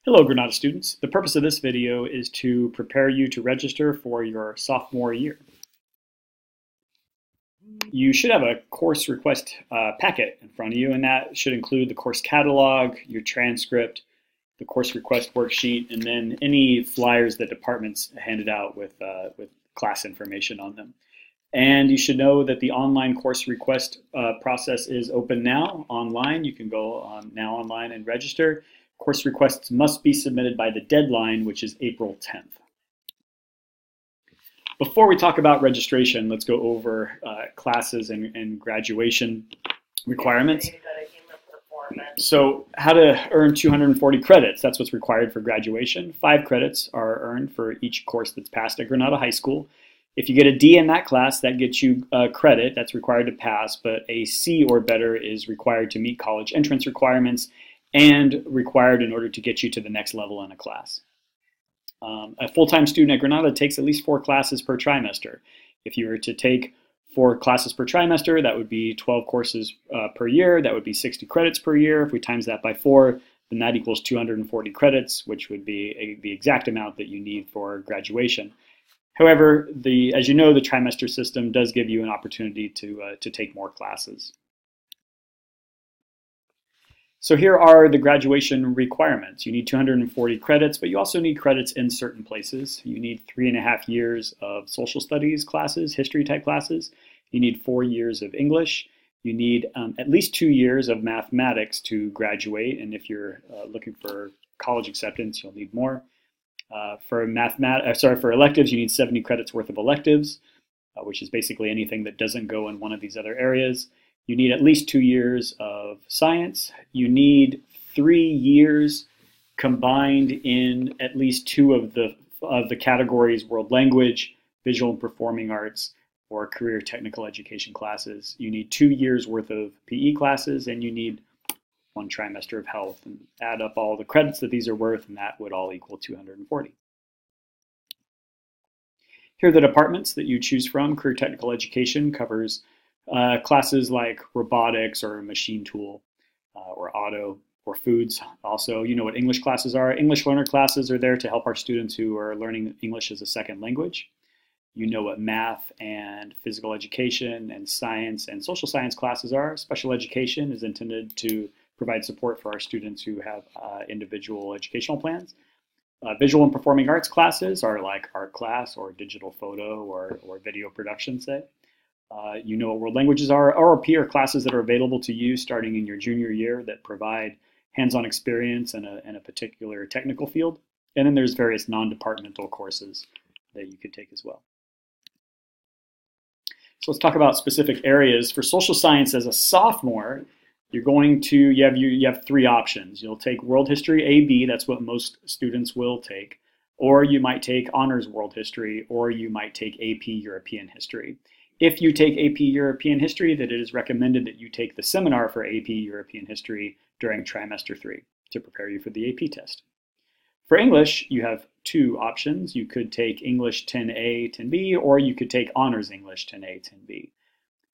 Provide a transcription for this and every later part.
Hello, Granada students. The purpose of this video is to prepare you to register for your sophomore year. You should have a course request packet in front of you, and that should include the course catalog, your transcript, the course request worksheet, and then any flyers that departments handed out with class information on them. And you should know that the online course request process is open now online. You can go now online and register. Course requests must be submitted by the deadline, which is April 10th. Before we talk about registration, let's go over classes and graduation requirements. So how to earn 240 credits, that's what's required for graduation. 5 credits are earned for each course that's passed at Granada High School. If you get a D in that class, that gets you credit, that's required to pass, but a C or better is required to meet college entrance requirements and required in order to get you to the next level in a class. A full-time student at Granada takes at least 4 classes per trimester. If you were to take 4 classes per trimester, that would be 12 courses per year. That would be 60 credits per year. If we times that by 4, then that equals 240 credits, which would be the exact amount that you need for graduation. However, as you know, the trimester system does give you an opportunity to take more classes. So here are the graduation requirements. You need 240 credits, but you also need credits in certain places. You need 3.5 years of social studies classes, history type classes. You need 4 years of English. You need at least 2 years of mathematics to graduate, and if you're looking for college acceptance, you'll need more. For electives, you need 70 credits worth of electives, which is basically anything that doesn't go in one of these other areas. You need at least 2 years of science. You need 3 years combined in at least 2 of the categories: world language, visual and performing arts, or career technical education classes. You need 2 years worth of PE classes, and you need 1 trimester of health. And add up all the credits that these are worth, and that would all equal 240. Here are the departments that you choose from. Career technical education covers classes like robotics or machine tool or auto or foods. Also, you know what English classes are. English learner classes are there to help our students who are learning English as a second language. You know what math and physical education and science and social science classes are. Special education is intended to provide support for our students who have individual educational plans. Visual and performing arts classes are like art class or digital photo or video production, say. You know what world languages are. ROP are classes that are available to you starting in your junior year that provide hands-on experience in a particular technical field. And then there's various non-departmental courses that you could take as well. So let's talk about specific areas. For social science as a sophomore, you have 3 options. You'll take world history AB, that's what most students will take, or you might take honors world history, or you might take AP European history. If you take AP European history, then it is recommended that you take the seminar for AP European history during trimester 3 to prepare you for the AP test. For English, you have 2 options. You could take English 10A, 10B, or you could take honors English 10A, 10B.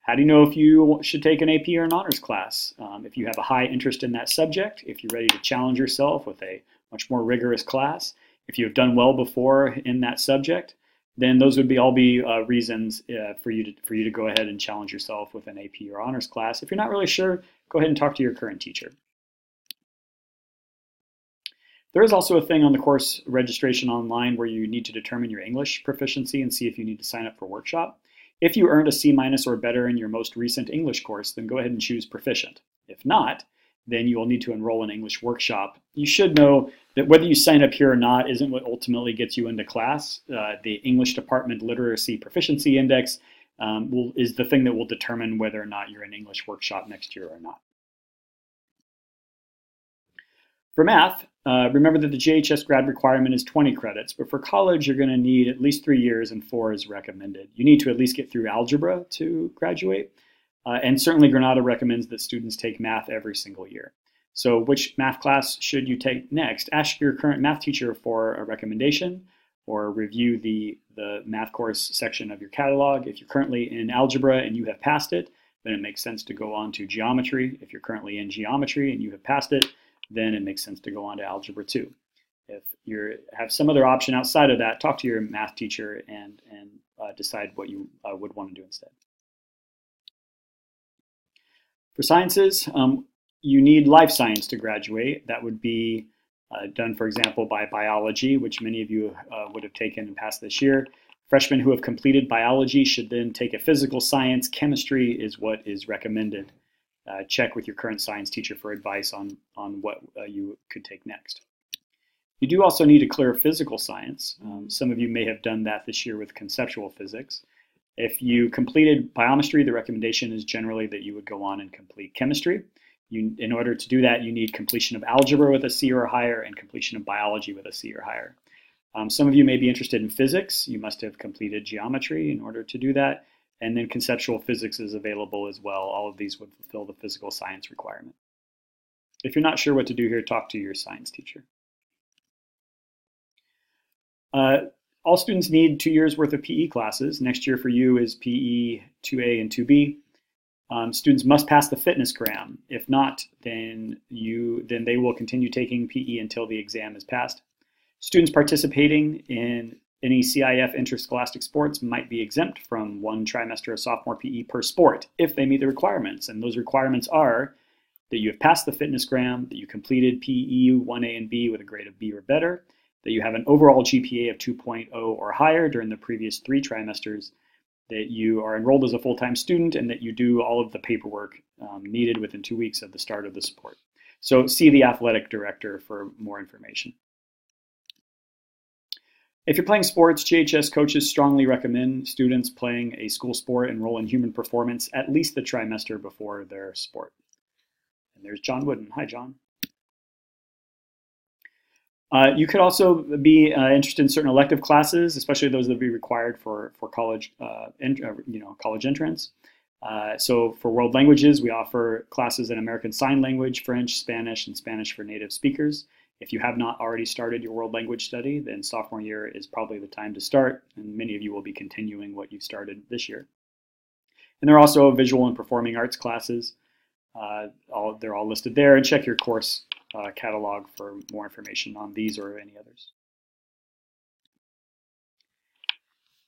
How do you know if you should take an AP or an honors class? If you have a high interest in that subject, if you're ready to challenge yourself with a much more rigorous class, if you have done well before in that subject, then those would all be reasons for you to go ahead and challenge yourself with an AP or honors class. If you're not really sure, go ahead and talk to your current teacher. There is also a thing on the course registration online where you need to determine your English proficiency and see if you need to sign up for workshop. If you earned a C- or better in your most recent English course, then go ahead and choose proficient. If not, then you will need to enroll in English workshop. You should know that whether you sign up here or not isn't what ultimately gets you into class. The English Department Literacy Proficiency Index is the thing that will determine whether or not you're in English workshop next year or not. For math, remember that the JHS grad requirement is 20 credits, but for college you're going to need at least 3 years, and 4 is recommended. You need to at least get through algebra to graduate, and certainly Granada recommends that students take math every single year. So which math class should you take next? Ask your current math teacher for a recommendation, or review the math course section of your catalog. If you're currently in algebra and you have passed it, then it makes sense to go on to geometry. If you're currently in geometry and you have passed it, then it makes sense to go on to Algebra 2. If you have some other option outside of that, talk to your math teacher and decide what you would want to do instead. For sciences, you need life science to graduate. That would be done, for example, by biology, which many of you would have taken and passed this year. Freshmen who have completed biology should then take a physical science. Chemistry is what is recommended. Check with your current science teacher for advice on what you could take next. You do also need to clear physical science. Some of you may have done that this year with conceptual physics. If you completed biochemistry, the recommendation is generally that you would go on and complete chemistry. In order to do that, you need completion of algebra with a C or higher and completion of biology with a C or higher. Some of you may be interested in physics. You must have completed geometry in order to do that. And then conceptual physics is available as well. All of these would fulfill the physical science requirement. If you're not sure what to do here, talk to your science teacher. All students need 2 years worth of PE classes. Next year for you is PE 2A and 2B. Students must pass the fitness gram. If not, then they will continue taking PE until the exam is passed. Students participating in any CIF interscholastic sports might be exempt from 1 trimester of sophomore PE per sport if they meet the requirements. And those requirements are that you have passed the fitness gram, that you completed PE 1A and B with a grade of B or better, that you have an overall GPA of 2.0 or higher during the previous 3 trimesters, that you are enrolled as a full-time student, and that you do all of the paperwork needed within 2 weeks of the start of the sport. So see the athletic director for more information. If you're playing sports, GHS coaches strongly recommend students playing a school sport enroll in human performance at least the trimester before their sport. And there's John Wooden. Hi, John. You could also be interested in certain elective classes, especially those that would be required for college, college entrance. So for world languages, we offer classes in American Sign Language, French, Spanish, and Spanish for native speakers. If you have not already started your world language study, then sophomore year is probably the time to start, and many of you will be continuing what you've started this year. And there are also visual and performing arts classes. They're all listed there, and check your course catalog for more information on these or any others.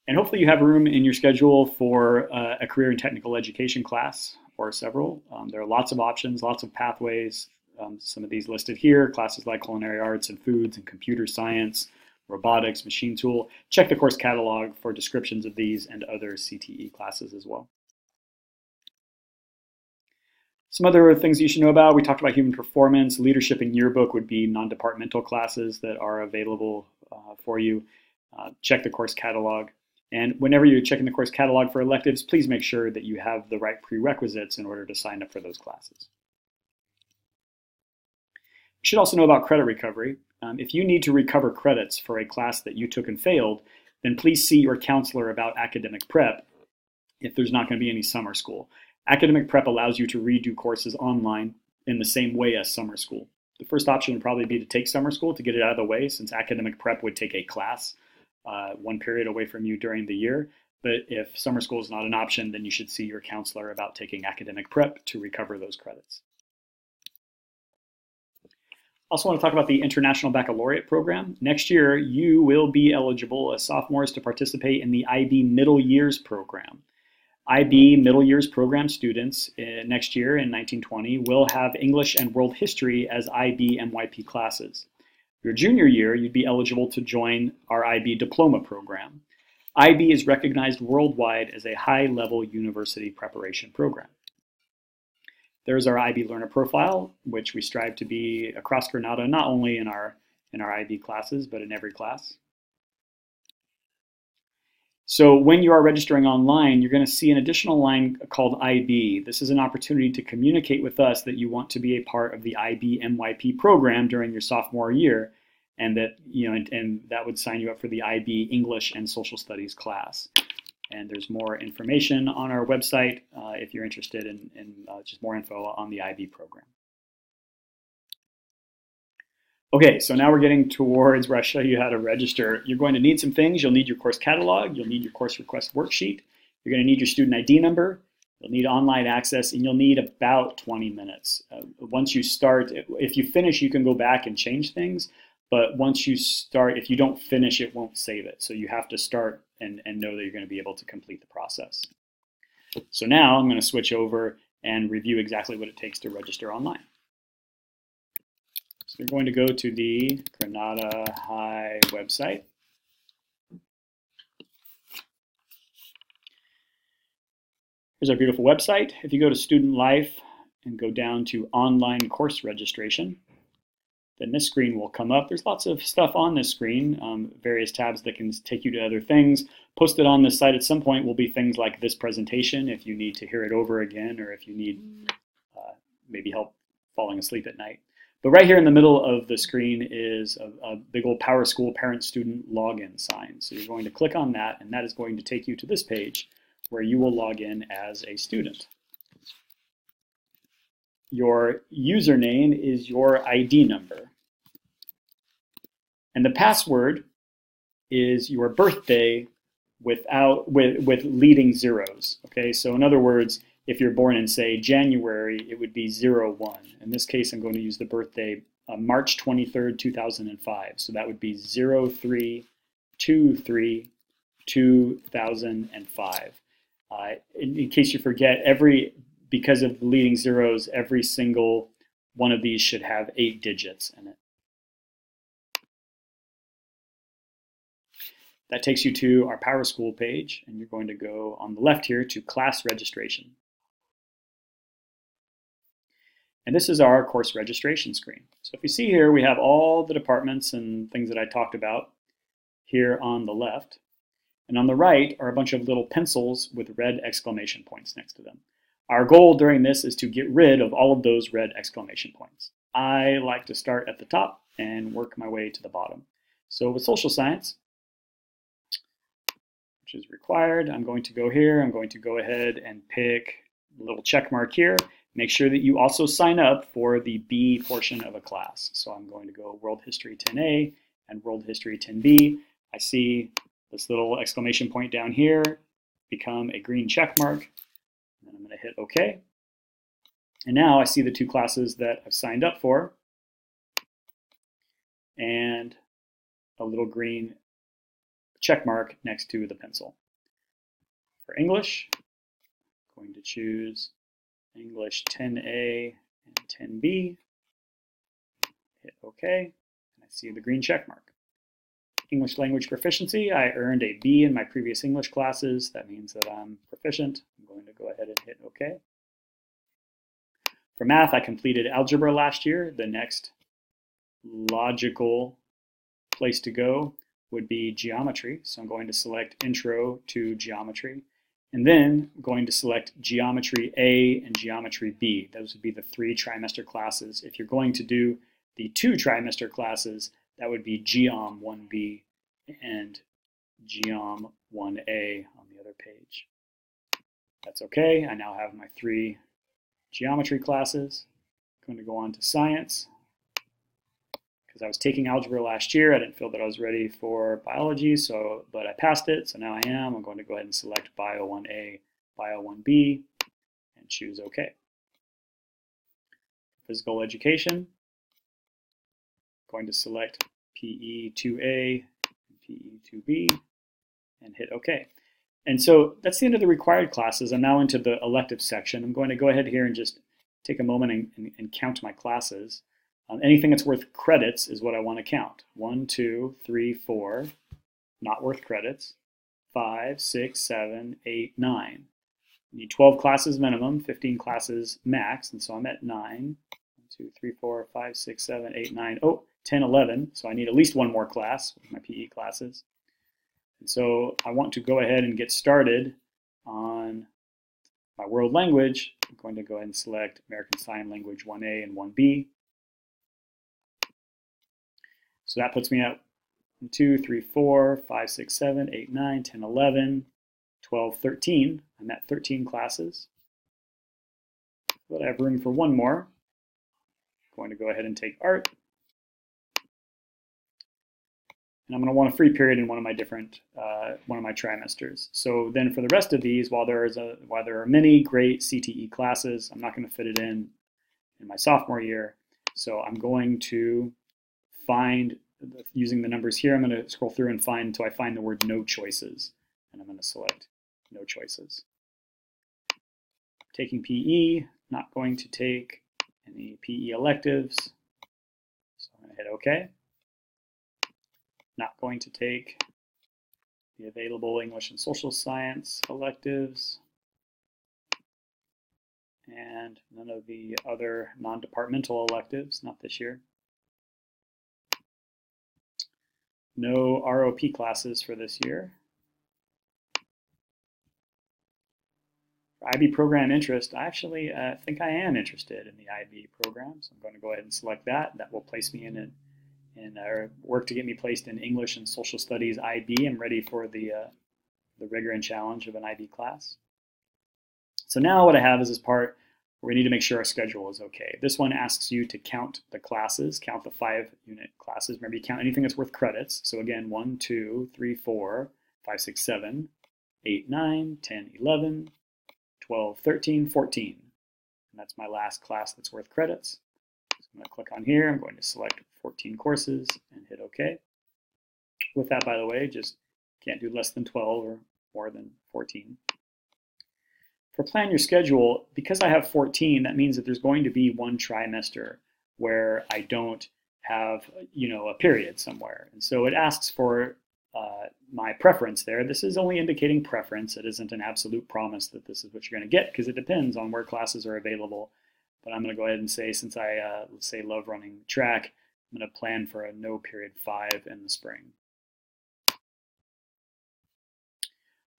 And hopefully you have room in your schedule for a career and technical education class or several. There are lots of options, lots of pathways. Some of these listed here, classes like culinary arts and foods and computer science, robotics, machine tool. Check the course catalog for descriptions of these and other CTE classes as well. Some other things you should know about, we talked about human performance. Leadership and yearbook would be non-departmental classes that are available for you. Check the course catalog. And whenever you're checking the course catalog for electives, please make sure that you have the right prerequisites in order to sign up for those classes. You should also know about credit recovery. If you need to recover credits for a class that you took and failed, then please see your counselor about academic prep if there's not going to be any summer school. Academic prep allows you to redo courses online in the same way as summer school. The first option would probably be to take summer school to get it out of the way, since academic prep would take a class 1 period away from you during the year. But if summer school is not an option, then you should see your counselor about taking academic prep to recover those credits. Also want to talk about the International Baccalaureate program. Next year, you will be eligible as sophomores to participate in the IB Middle Years program. IB Middle Years program students next year in 1920 will have English and World History as IB MYP classes. Your junior year, you'd be eligible to join our IB Diploma program. IB is recognized worldwide as a high-level university preparation program. There's our IB Learner Profile, which we strive to be across Granada, not only in our IB classes, but in every class. So when you are registering online, you're going to see an additional line called IB. This is an opportunity to communicate with us that you want to be a part of the IB MYP program during your sophomore year, and that that would sign you up for the IB English and Social Studies class. And there's more information on our website if you're interested in just more info on the IB program. Okay, so now we're getting towards where I show you how to register. You're going to need some things. You'll need your course catalog. You'll need your course request worksheet. You're going to need your student ID number. You'll need online access, and you'll need about 20 minutes. Once you start, if you finish, you can go back and change things. But once you start, if you don't finish, it won't save it. So you have to start and know that you're going to be able to complete the process. So now I'm going to switch over and review exactly what it takes to register online. So you're going to go to the Granada High website. Here's our beautiful website. If you go to Student Life and go down to Online Course Registration, then this screen will come up. There's lots of stuff on this screen, various tabs that can take you to other things. Posted on this site at some point will be things like this presentation if you need to hear it over again, or if you need maybe help falling asleep at night. But right here in the middle of the screen is a big old PowerSchool parent-student login sign. So you're going to click on that, and that is going to take you to this page where you will log in as a student. Your username is your ID number. And the password is your birthday with leading zeros. Okay, so in other words, if you're born in, say, January, it would be 01. In this case, I'm going to use the birthday March 23rd, 2005. So that would be 03/23/2005. In case you forget, because of the leading zeros, every single one of these should have 8 digits in it. That takes you to our PowerSchool page, and you're going to go on the left here to class registration. And this is our course registration screen. So if you see here, we have all the departments and things that I talked about here on the left. And on the right are a bunch of little pencils with red exclamation points next to them. Our goal during this is to get rid of all of those red exclamation points. I like to start at the top and work my way to the bottom. So with social science, which is required, I'm going to go here. I'm going to go ahead and pick a little check mark here. Make sure that you also sign up for the B portion of a class. So I'm going to go World History 10A and World History 10B. I see this little exclamation point down here become a green check mark. And I'm going to hit OK. And now I see the 2 classes that I've signed up for and a little green check mark next to the pencil. For English, I'm going to choose English 10A and 10B. Hit OK, and I see the green check mark. English language proficiency, I earned a B in my previous English classes. That means that I'm proficient. I'm going to go ahead and hit OK. For math, I completed algebra last year. The next logical place to go would be geometry. So I'm going to select Intro to Geometry. And then I'm going to select Geometry A and Geometry B. Those would be the 3 trimester classes. If you're going to do the 2 trimester classes, that would be Geom 1B and Geom 1A on the other page. That's okay. I now have my 3 geometry classes. I'm going to go on to science. Because I was taking algebra last year, I didn't feel that I was ready for biology, but I passed it, so now I am. I'm going to go ahead and select Bio 1A, Bio 1B, and choose OK. Physical education, I'm going to select PE 2A and PE 2B, and hit OK. And so that's the end of the required classes. I'm now into the elective section. I'm going to go ahead here and just take a moment and count my classes. Anything that's worth credits is what I want to count. 1, 2, 3, 4, not worth credits. 5, 6, 7, 8, 9. You need 12 classes minimum, 15 classes max, and so I'm at 9. 1, 2, 3, 4, 5, 6, 7, 8, 9, 10, 11. So I need at least one more class with my PE classes. And so I want to go ahead and get started on my world language. I'm going to go ahead and select American Sign Language 1A and 1B. So that puts me at 1, 2, 3, 4, 5, 6, 7, 8, 9, 10, 11, 12, 13. I'm at 13 classes. But I have room for one more. I'm going to go ahead and take art. And I'm going to want a free period in one of my trimesters. So then for the rest of these, while there are many great CTE classes, I'm not going to fit it in my sophomore year. So I'm going to find using the numbers here, I'm going to scroll through and find until I find the word no choices. And I'm going to select no choices. Taking PE, not going to take any PE electives. So I'm going to hit OK. Not going to take the available English and social science electives. And none of the other non-departmental electives, not this year. No ROP classes for this year. For IB program interest, I actually think I am interested in the IB program, so I'm going to go ahead and select that. That will place me in or work to get me placed in English and Social Studies IB. I'm ready for the rigor and challenge of an IB class. So now what I have is this part where we need to make sure our schedule is okay. This one asks you to count the classes, count the 5-unit classes. Remember, you count anything that's worth credits. So again, 1, 2, 3, 4, 5, 6, 7, 8, 9, 10, 11, 12, 13, 14. And that's my last class that's worth credits. So I'm going to click on here. I'm going to select 14 courses and hit OK. With that, by the way, just can't do less than 12 or more than 14. For plan your schedule, because I have 14, that means that there's going to be one trimester where I don't have, a period somewhere. And so it asks for my preference there. This is only indicating preference. It isn't an absolute promise that this is what you're going to get, because it depends on where classes are available. But I'm going to go ahead and say, since I, let's say, love running track, I'm going to plan for a no period 5 in the spring.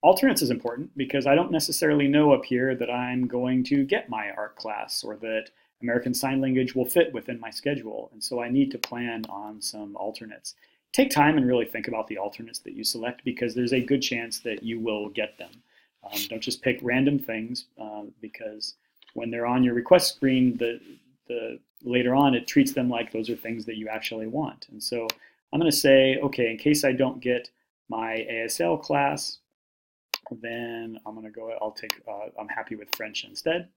Alternates is important because I don't necessarily know up here that I'm going to get my art class or that American Sign Language will fit within my schedule. And so I need to plan on some alternates. Take time and really think about the alternates that you select, because there's a good chance that you will get them. Don't just pick random things, because when they're on your request screen, later on it treats them like those are things that you actually want. And so I'm going to say, okay, in case I don't get my ASL class, then I'm going to go, I'm happy with French instead.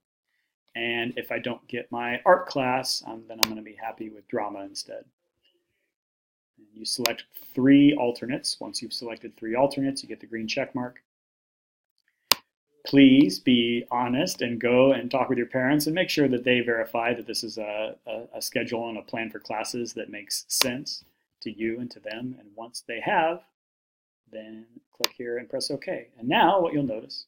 And if I don't get my art class, then I'm going to be happy with drama instead. And you select 3 alternates. Once you've selected 3 alternates, you get the green check mark. Please be honest and go and talk with your parents and make sure that they verify that this is a schedule and a plan for classes that makes sense to you and to them. And once they have, then click here and press OK. And now what you'll notice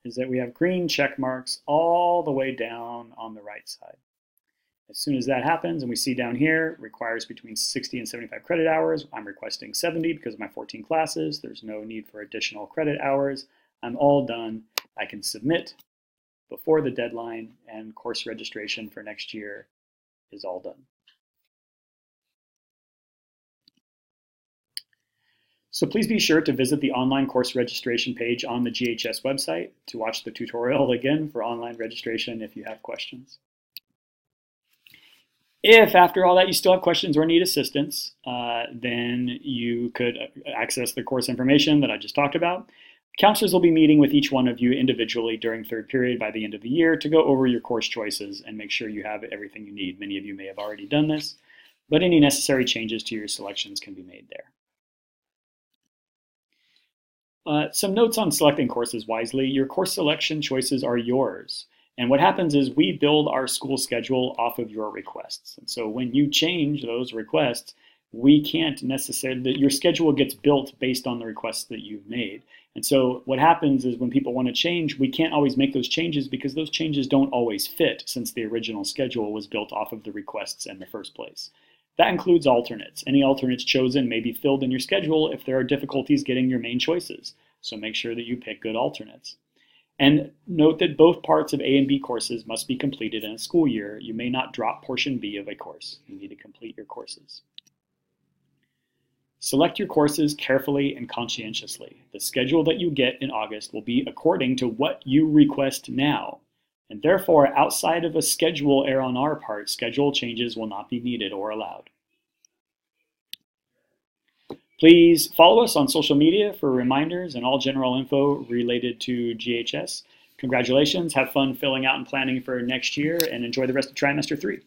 is that we have green check marks all the way down on the right side. As soon as that happens, and we see down here, requires between 60 and 75 credit hours. I'm requesting 70 because of my 14 classes. There's no need for additional credit hours. I'm all done. I can submit before the deadline, and course registration for next year is all done. So please be sure to visit the online course registration page on the GHS website to watch the tutorial again for online registration if you have questions. If after all that you still have questions or need assistance, then you could access the course information that I just talked about. Counselors will be meeting with each one of you individually during 3rd period by the end of the year to go over your course choices and make sure you have everything you need. Many of you may have already done this, but any necessary changes to your selections can be made there. Some notes on selecting courses wisely. Your course selection choices are yours. And what happens is we build our school schedule off of your requests. And so when you change those requests, we can't necessarily, your schedule gets built based on the requests that you've made. And so what happens is when people want to change, we can't always make those changes because those changes don't always fit, since the original schedule was built off of the requests in the first place. That includes alternates. Any alternates chosen may be filled in your schedule if there are difficulties getting your main choices. So make sure that you pick good alternates. And note that both parts of A and B courses must be completed in a school year. You may not drop portion B of a course. You need to complete your courses. Select your courses carefully and conscientiously. The schedule that you get in August will be according to what you request now. And therefore, outside of a schedule error on our part, schedule changes will not be needed or allowed. Please follow us on social media for reminders and all general info related to GHS. Congratulations, have fun filling out and planning for next year, and enjoy the rest of trimester 3.